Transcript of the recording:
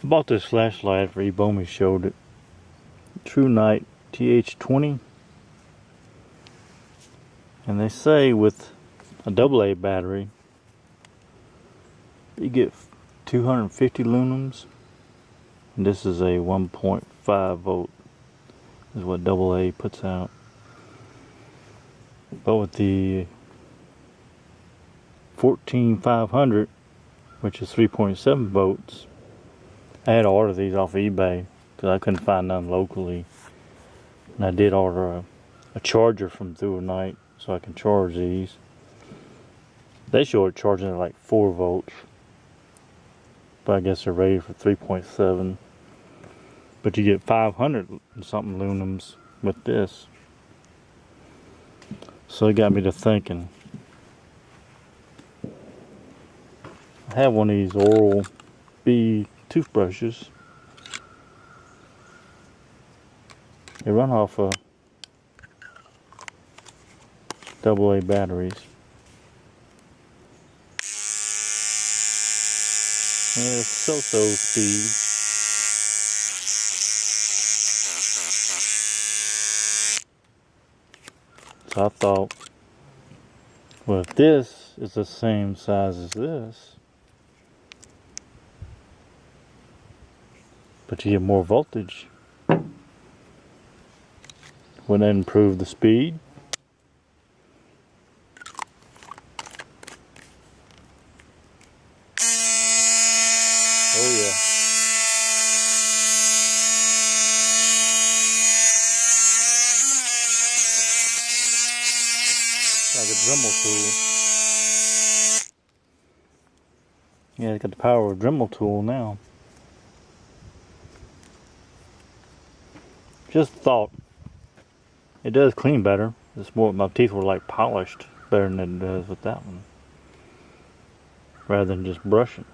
I bought this flashlight after Ebomi showed it. True Night TH20. And they say with a AA battery, you get 250 lumens. And this is a 1.5 volt is what AA puts out. But with the 14500, which is 3.7 volts, I had to order these off of eBay because I couldn't find none locally. And I did order a charger from Through Night so I can charge these. They show it charging at like 4 volts, but I guess they're rated for 3.7. But you get 500 and something lumens with this. So it got me to thinking. I have one of these Oral-B toothbrushes. They run off of AA batteries. And it's so-so speed. So I thought, well, if this is the same size as this, but you get more voltage, wouldn't that improve the speed? Oh yeah. Like a Dremel tool. Yeah, it's got the power of a Dremel tool now. Just thought. It does clean better. It's more, my teeth were like polished better than it does with that one. Rather than just brushing.